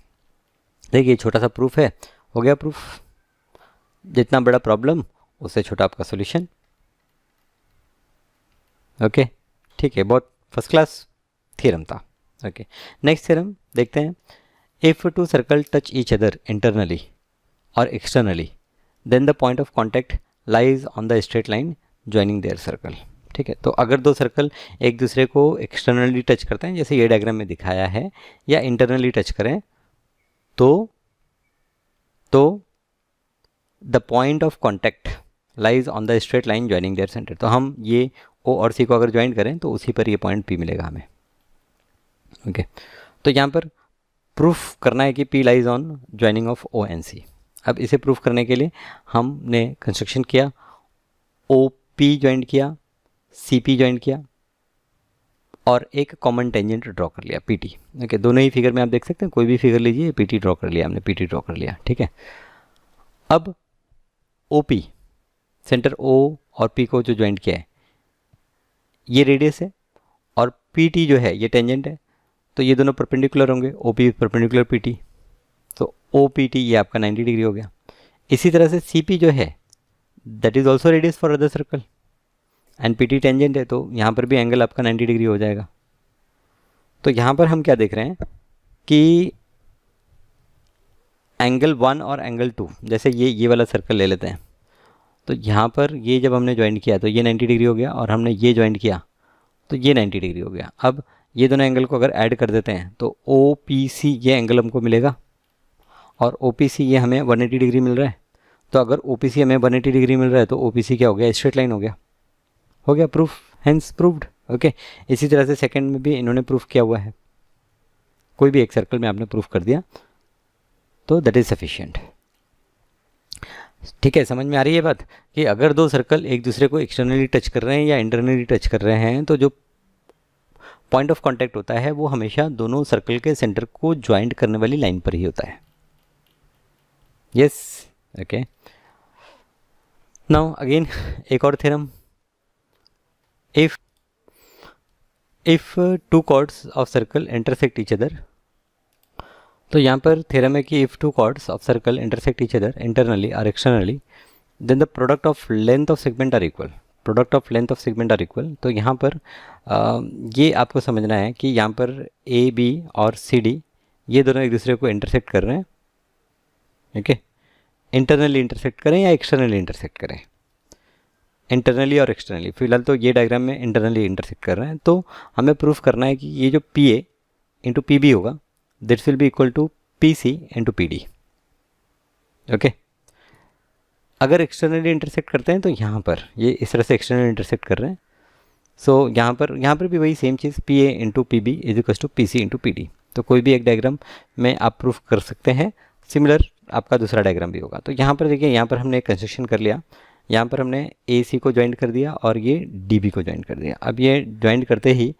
देखिए छोटा सा प्रूफ है, हो गया प्रूफ। जितना बड़ा प्रॉब्लम उससे छोटा आपका सॉल्यूशन। ओके ठीक है, बहुत फर्स्ट क्लास थ्योरम था। ओके नेक्स्ट थ्योरम देखते हैं। If two circle touch each other internally और externally then the point of contact lies on the straight line joining their circle. ठीक है, तो अगर दो सर्कल एक दूसरे को एक्सटर्नली टच करते हैं जैसे ये डायग्राम में दिखाया है, या इंटरनली टच करें, तो the point of contact lies on the straight line joining there centre. तो हम ये ओ और सी को अगर ज्वाइन करें तो उसी पर ये पॉइंट पी मिलेगा हमें। ओके तो यहाँ पर प्रूफ करना है कि P lies on joining of O and C. अब इसे प्रूफ करने के लिए हमने कंस्ट्रक्शन किया, ओ पी ज्वाइंट किया, सी पी ज्वाइंट किया और एक कॉमन टेंजेंट ड्रॉ कर लिया पी टी। ओके दोनों ही फिगर में आप देख सकते हैं, कोई भी फिगर लीजिए, पी टी ड्रॉ कर लिया हमने, पी टी ड्रॉ कर लिया। ठीक है, अब ओ पी सेंटर ओ और पी को जो ज्वाइंट किया है ये रेडियस है और पी टी जो है ये टेंजेंट है, तो ये दोनों परपेंडिकुलर होंगे, O P perpendicular P T, तो ओ पी टी ये आपका 90 डिग्री हो गया। इसी तरह से सी पी जो है that is also radius for other circle and P T tangent है, तो यहाँ पर भी एंगल आपका 90 डिग्री हो जाएगा। तो यहाँ पर हम क्या देख रहे हैं कि एंगल 1 और एंगल 2, जैसे ये वाला सर्कल ले लेते हैं, तो यहाँ पर ये जब हमने ज्वाइंट किया तो ये 90 डिग्री हो गया और हमने ये ज्वाइंट किया तो ये 90 डिग्री हो गया। अब ये दोनों एंगल को अगर ऐड कर देते हैं तो ओ पी सी ये एंगल हमको मिलेगा और ओ पी सी ये हमें 180 डिग्री मिल रहा है। तो अगर ओ पी सी हमें 180 डिग्री मिल रहा है तो ओ पी सी क्या हो गया, स्ट्रेट लाइन हो गया प्रूफ, हेंस प्रूव्ड। ओके इसी तरह से सेकंड में भी इन्होंने प्रूफ किया हुआ है, कोई भी एक सर्कल में आपने प्रूफ कर दिया तो दैट इज़ सफिशिएंट। ठीक है, समझ में आ रही है बात कि अगर दो सर्कल एक दूसरे को एक्सटर्नली टच कर रहे हैं या इंटरनली टच कर रहे हैं तो जो पॉइंट ऑफ कांटेक्ट होता है वो हमेशा दोनों सर्कल के सेंटर को ज्वाइंट करने वाली लाइन पर ही होता है। यस ओके नाउ अगेन एक और theorem, if two chords of circle intersect each other. तो यहाँ पर थ्योरम है कि if two chords of circle intersect each other internally और externally then the product of length of segment are equal, product of length of segment are equal. तो यहाँ पर ये आपको समझना है कि यहाँ पर ए बी और सी डी ये दोनों एक दूसरे को इंटरसेक्ट कर रहे हैं। ओके इंटरनली इंटरसेक्ट करें या एक्सटर्नली इंटरसेक्ट करें, इंटरनली और एक्सटर्नली, फिलहाल तो ये डायग्राम में इंटरनली इंटरसेक्ट कर रहे हैं। तो हमें प्रूफ करना है कि ये जो P A into P B होगा this will be equal to P C into P D. Okay अगर एक्सटर्नली इंटरसेक्ट करते हैं तो यहाँ पर ये इस तरह से एक्सटर्नली इंटरसेक्ट कर रहे हैं, सो यहाँ पर भी वही सेम चीज़ P A into P B is equal to P C into P D. तो कोई भी एक डायग्राम में आप प्रूफ कर सकते हैं, सिमिलर आपका दूसरा डायग्राम भी होगा। तो यहाँ पर देखिए, यहाँ पर हमने कंस्ट्रक्शन कर लिया, यहाँ पर हमने ए सी को ज्वाइंट कर दिया और ये डी बी को ज्वाइंट कर दिया। अब ये ज्वाइंट करते ही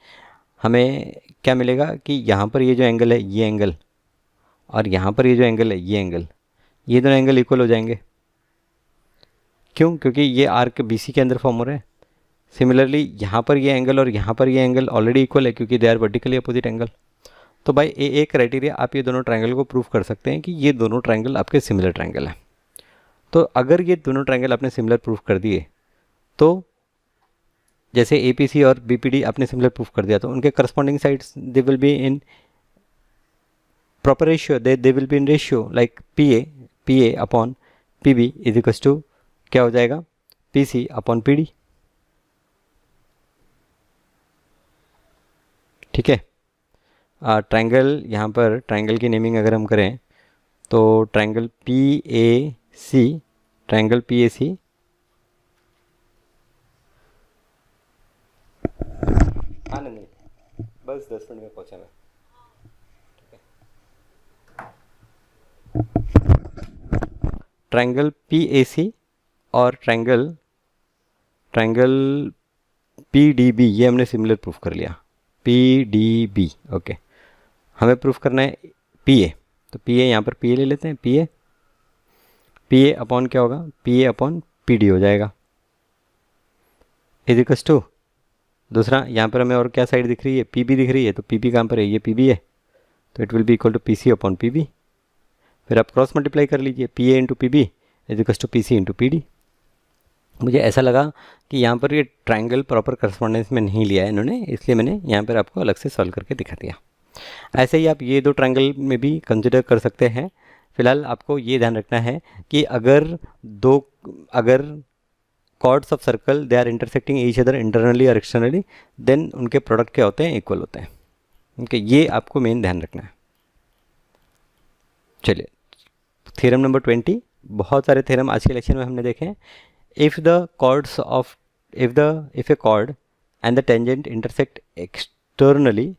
हमें क्या मिलेगा कि यहाँ पर ये जो एंगल है ये एंगल और यहाँ पर ये जो एंगल है ये एंगल, ये दोनों एंगल इक्वल हो जाएंगे। क्यों? क्योंकि ये आर्क बी सी के अंदर फॉर्म हो रहा है। सिमिलरली यहाँ पर ये एंगल और यहाँ पर ये एंगल ऑलरेडी इक्वल है क्योंकि they are vertically opposite angle. तो बाय ए क्राइटेरिया आप ये दोनों ट्रायंगल को प्रूफ कर सकते हैं कि ये दोनों ट्रायंगल आपके सिमिलर ट्रायंगल हैं। तो अगर ये दोनों ट्रायंगल आपने सिमिलर प्रूफ कर दिए तो जैसे APC और BPD आपने सिमिलर प्रूफ कर दिया तो उनके corresponding sides they will be in proper ratio, they will be in ratio like PA upon PB is equal to क्या हो जाएगा, PC अपॉन PD। ठीक है। ट्रायंगल, यहाँ पर ट्रायंगल की नेमिंग अगर हम करें तो ट्रायंगल PAC, ट्रायंगल PAC नहीं, बस 10 मिनट में पहुंचा मैं। ट्रायंगल PAC और ट्रायंगल PDB ये हमने सिमिलर प्रूफ कर लिया, PDB। ओके, हमें प्रूफ करना है PA, तो PA यहाँ पर PA ले लेते हैं, PA अपॉन क्या होगा, PA अपॉन PD हो जाएगा इज इक्वल्स टू, दूसरा यहाँ पर हमें और क्या साइड दिख रही है, PB दिख रही है, तो PB कहाँ पर है, ये PB है, तो it will be equal to PC upon PB। फिर आप क्रॉस मल्टीप्लाई कर लीजिए, PA into PB is equals to PC into PD। मुझे ऐसा लगा कि यहाँ पर ये ट्रायंगल प्रॉपर करस्पॉन्डेंस में नहीं लिया है इन्होंने, इसलिए मैंने यहाँ पर आपको अलग से सॉल्व करके दिखा दिया। ऐसे ही आप ये दो ट्रायंगल में भी कंसिडर कर सकते हैं। फिलहाल आपको ये ध्यान रखना है कि अगर chords of circle they are intersecting each other internally और एक्सटर्नली, देन उनके प्रोडक्ट क्या होते हैं, इक्वल होते हैं। ओके, ये आपको मेन ध्यान रखना है। चलिए थ्योरम नंबर 20, बहुत सारे थ्योरम आज के लेक्चर में हमने देखे हैं। If a chord and the tangent intersect externally,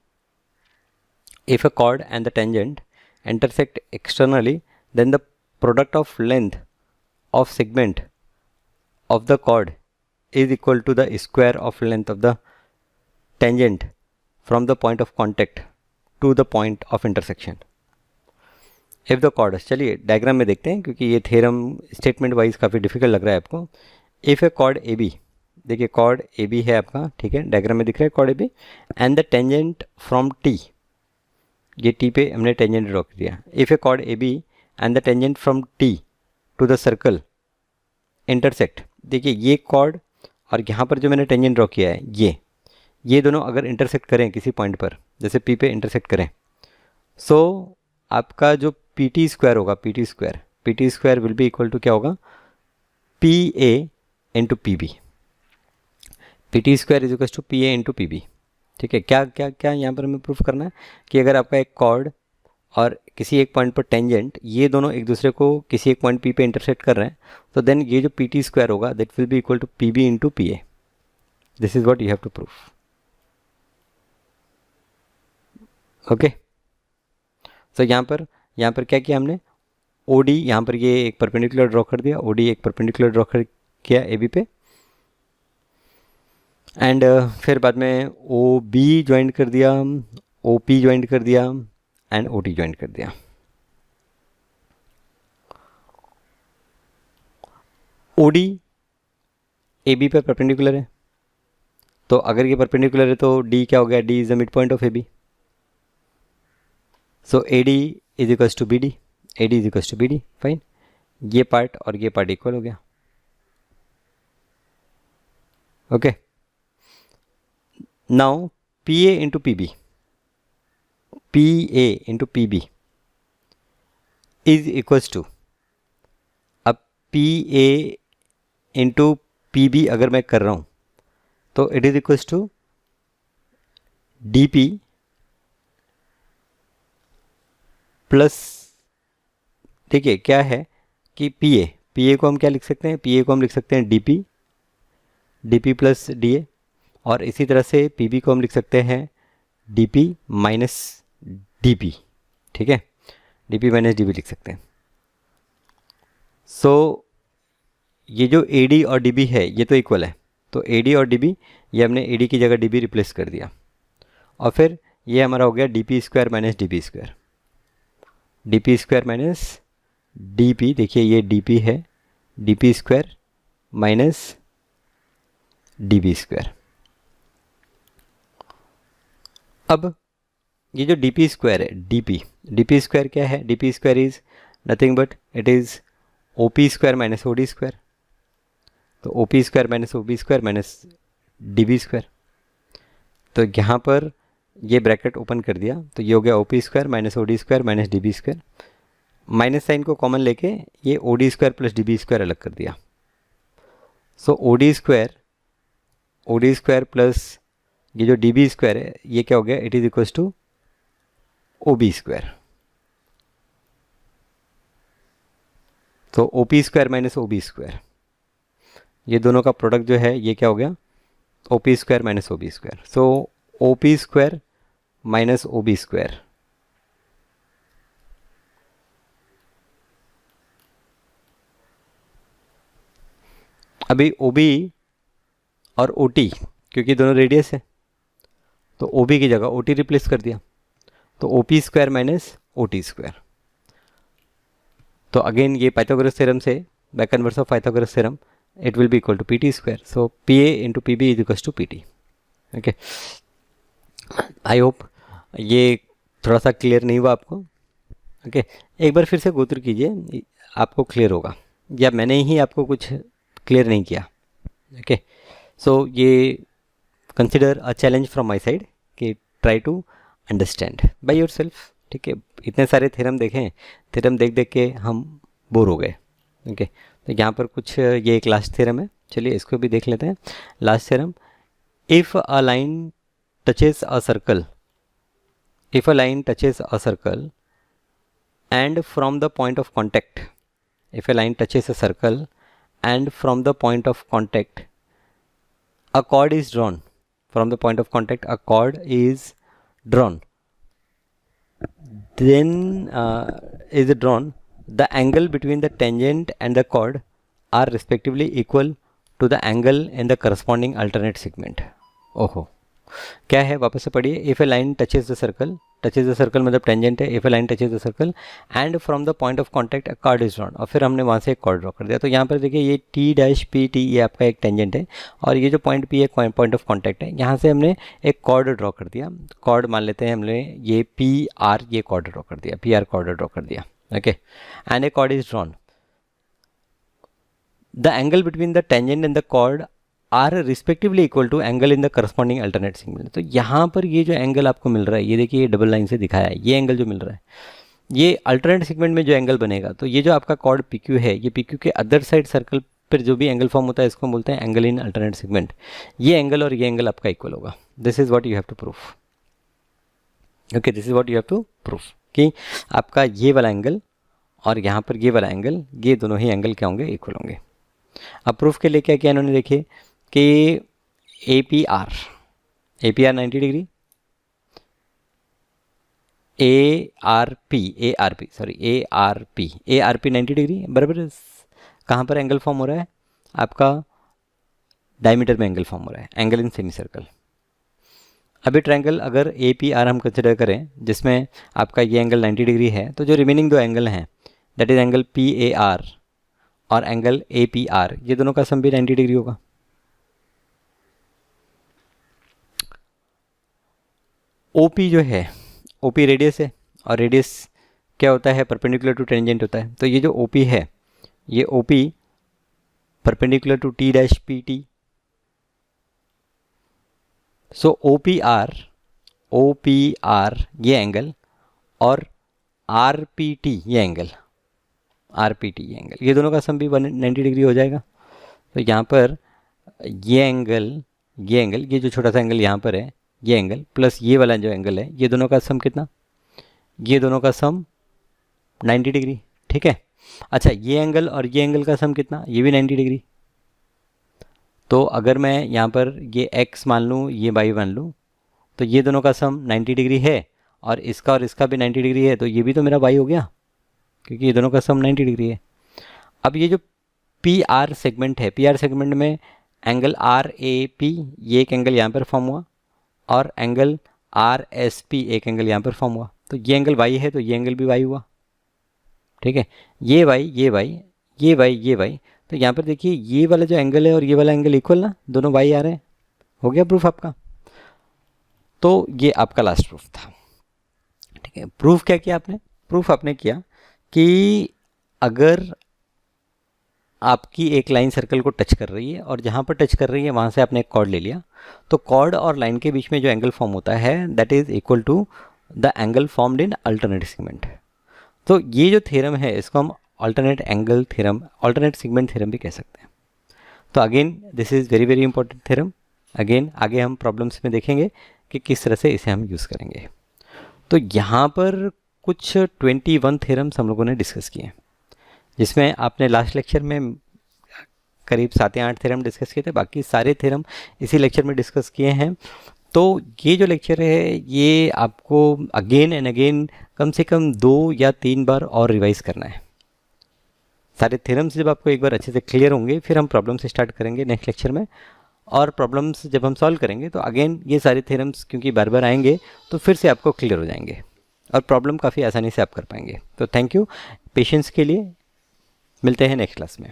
if a chord and the tangent intersect externally, then the product of length of segment of the chord is equal to the square of length of the tangent from the point of contact to the point of intersection. If the chord, चलिए diagram में देखते हैं क्योंकि ये theorem statement wise काफ़ी difficult लग रहा है आपको। इफ़ ए कॉर्ड AB, देखिए कॉर्ड AB है आपका, ठीक है, डायग्राम में दिख रहा है chord AB, and the tangent from T, ये T पे हमने टेंजेंट ड्रॉ कर दिया। If a chord AB and the tangent from T to the circle intersect, देखिए ये कॉर्ड और यहाँ पर जो मैंने टेंजेंट ड्रॉ किया है ये दोनों अगर इंटरसेक्ट करें किसी पॉइंट पर, जैसे P पे इंटरसेक्ट करें, सो आपका जो PT स्क्वायर होगा, PT square will be equal to क्या होगा, PA into PB। PT square is equal to PA into PB। ठीक है, क्या यहाँ पर हमें प्रूफ करना है कि अगर आपका एक कॉर्ड और किसी एक पॉइंट पर टेंजेंट, ये दोनों एक दूसरे को किसी एक पॉइंट P पे इंटरसेक्ट कर रहे हैं, तो देन ये जो PT स्क्वायर होगा that will be equal to PB into PA। This is what you have to proof. Okay, so यहाँ पर क्या किया हमने, OD यहाँ पर ये एक परपेंडिकुलर ड्रॉ कर दिया, OD एक परपेंडिकुलर ड्रॉ कर किया AB पे, एंड फिर बाद में OB ज्वाइन कर दिया, OP ज्वाइन कर दिया एंड OD ज्वाइन कर दिया। OD AB पर परपेंडिकुलर है, तो अगर ये परपेंडिकुलर है तो D क्या हो गया, D is the mid point of AB, so AD is equals to BD, AD is equals to BD। Fine, ये पार्ट और ये पार्ट इक्वल हो गया। Okay, now PA into PB, PA into PB is equals to, अब PA into PB अगर मैं कर रहा हूँ तो it is equals to DP plus, देखिए क्या है कि PA को हम क्या लिख सकते हैं, PA को हम लिख सकते हैं DP प्लस DA, और इसी तरह से PB को हम लिख सकते हैं DP माइनस DB। ठीक है, DP माइनस DB लिख सकते हैं। सो ये जो AD और DB है ये तो इक्वल है, तो AD और DB, ये हमने AD की जगह DB रिप्लेस कर दिया, और फिर ये हमारा हो गया DP square minus DB square, DP square minus DP, देखिए ये DP है, DP square minus DB square. अब ये जो DP स्क्वायर है, DP स्क्वायर क्या है, DP square is nothing but it is OP square minus OD square, तो OP square minus OB square minus DB²। तो यहाँ पर ये ब्रैकेट ओपन कर दिया तो ये हो गया OP² minus OD² minus DB²। Minus sign को कॉमन लेके ये OD² प्लस DB² अलग कर दिया। सो OD² प्लस ये जो DB² है ये क्या हो गया, it is equals to OB²। तो OP² माइनस OB², ये दोनों का प्रोडक्ट जो है ये क्या हो गया, OP² माइनस OB²। सो OP² माइनस OB²। अभी OB और OT क्योंकि दोनों रेडियस है तो OB की जगह OT रिप्लेस कर दिया, तो OP² माइनस OT²। तो अगेन ये पाइथागोरस थ्योरम से by converse of Pythagoras theorem it will be equal to PT²। So PA into PB is equals to PT। Okay, I hope ये थोड़ा सा क्लियर नहीं हुआ आपको। ओके, एक बार फिर से गो थ्रू कीजिए, आपको क्लियर होगा, या मैंने ही आपको कुछ क्लियर नहीं किया। ओके, सो ये consider a challenge from my side कि try to understand by yourself. ठीक है, इतने सारे थ्योरम देखें, थ्योरम देख देख के हम बोर हो गए। ओके, तो यहाँ पर कुछ ये एक लास्ट थ्योरम है, चलिए इसको भी देख लेते हैं। Last theorem, if a line touches a circle, if a line touches a circle and from the point of contact, if a line touches a circle and from the point of contact a chord is drawn, from the point of contact a chord is drawn, then is drawn, the angle between the tangent and the chord are respectively equal to the angle in the corresponding alternate segment। ओहो, क्या है, वापस से पढ़िए। If A line touches the circle, touches the circle मतलब tangent है। If A line touches the circle and from the point of contact a cord is drawn, और फिर हमने वहाँ से एक कॉर्ड ड्रॉ कर दिया। तो यहाँ पर देखिए ये T'PT ये आपका एक टेंजेंट है और ये जो पॉइंट P एक पॉइंट ऑफ कॉन्टैक्ट है। यहाँ से हमने एक कॉर्ड ड्रॉ कर दिया, कॉर्ड मान लेते हैं हमने ये PR, ये कॉर्ड ड्रॉ कर दिया, PR कॉर्ड ड्रॉ कर दिया। Okay, and a chord is drawn, the angle between the tangent and the chord are respectively equal to angle in the corresponding alternate segment. तो यहाँ पर ये जो एंगल आपको मिल रहा है, ये देखिए ये डबल लाइन से दिखाया है, ये एंगल जो मिल रहा है, ये अल्टरनेट सेगमेंट में जो एंगल बनेगा, तो ये जो आपका कॉर्ड PQ है, ये PQ के अदर साइड सर्कल पर जो भी एंगल फॉर्म होता है इसको बोलते हैं एंगल इन अल्टरनेट सेगमेंट। ये एंगल और ये एंगल आपका इक्वल होगा। This is what you have to proof. Okay, this is what you have to proof कि आपका ये वाला एंगल और यहाँ पर ये वाला एंगल, ये दोनों ही एंगल क्या होंगे, इक्वल होंगे। अब प्रूफ के लिए क्या किया इन्होंने, देखिए कि APR 90 डिग्री, ARP 90 डिग्री, बराबर। कहाँ पर एंगल फॉर्म हो रहा है, आपका डायमीटर में एंगल फॉर्म हो रहा है, एंगल इन सेमी सर्कल। अभी ट्रायंगल अगर APR हम कंसिडर करें जिसमें आपका ये एंगल 90 डिग्री है, तो जो रिमेनिंग दो एंगल हैं दैट इज एंगल PAR और एंगल APR, ये दोनों का सम भी 90 डिग्री होगा। OP जो है, OP रेडियस है और रेडियस क्या होता है, परपेंडिकुलर टू टेंजेंट होता है। तो ये जो OP है, ये OP perpendicular to T'PT। So OPR ये एंगल और RPT ये एंगल, ये दोनों का सम भी 190 डिग्री हो जाएगा। तो यहाँ पर ये एंगल, ये जो छोटा सा एंगल यहाँ पर है, ये एंगल प्लस ये वाला जो एंगल है, ये दोनों का सम कितना, ये दोनों का सम 90 डिग्री। ठीक है, अच्छा ये एंगल और ये एंगल का सम कितना, ये भी 90 डिग्री। तो अगर मैं यहाँ पर ये x मान लूँ, ये y मान लूँ, तो ये दोनों का सम 90 डिग्री है और इसका भी 90 डिग्री है, तो ये भी तो मेरा y हो गया क्योंकि ये दोनों का सम 90 डिग्री है। अब ये जो PR सेगमेंट है, PR सेगमेंट में एंगल RAP ये एक एंगल यहाँ पर फॉर्म हुआ और एंगल RSP एक एंगल यहाँ पर फॉर्म हुआ। तो ये एंगल y है तो ये एंगल भी y हुआ। ठीक है, ये y, तो यहाँ पर देखिए ये वाला जो एंगल है और ये वाला एंगल इक्वल ना, दोनों y आ रहे हैं। हो गया प्रूफ आपका। तो ये आपका लास्ट प्रूफ था। ठीक है, प्रूफ क्या किया आपने, प्रूफ आपने किया कि अगर आपकी एक लाइन सर्कल को टच कर रही है और जहाँ पर टच कर रही है वहाँ से आपने एक कॉर्ड ले लिया, तो कॉर्ड और लाइन के बीच में जो एंगल फॉर्म होता है that is equal to the angle formed in alternate segment. तो ये जो थ्योरम है इसको हम alternate angle theorem, alternate segment theorem भी कह सकते हैं। तो again this is very very important theorem. Again आगे हम प्रॉब्लम्स में देखेंगे कि किस तरह से इसे हम यूज़ करेंगे। तो यहाँ पर कुछ 21 थ्योरम्स हम लोगों ने डिस्कस किए, जिसमें आपने लास्ट लेक्चर में करीब 7 या 8 थ्योरम डिस्कस किए थे, बाकी सारे थ्योरम इसी लेक्चर में डिस्कस किए हैं। तो ये जो लेक्चर है ये आपको अगेन एंड अगेन कम से कम 2 या 3 बार और रिवाइज करना है। सारे थ्योरम्स जब आपको एक बार अच्छे से क्लियर होंगे फिर हम प्रॉब्लम से स्टार्ट करेंगे नेक्स्ट लेक्चर में, और प्रॉब्लम्स जब हम सॉल्व करेंगे तो अगेन ये सारे थ्योरम्स क्योंकि बार बार आएंगे तो फिर से आपको क्लियर हो जाएंगे और प्रॉब्लम काफ़ी आसानी से आप कर पाएंगे। तो थैंक यू पेशेंस के लिए, मिलते हैं नेक्स्ट क्लास में।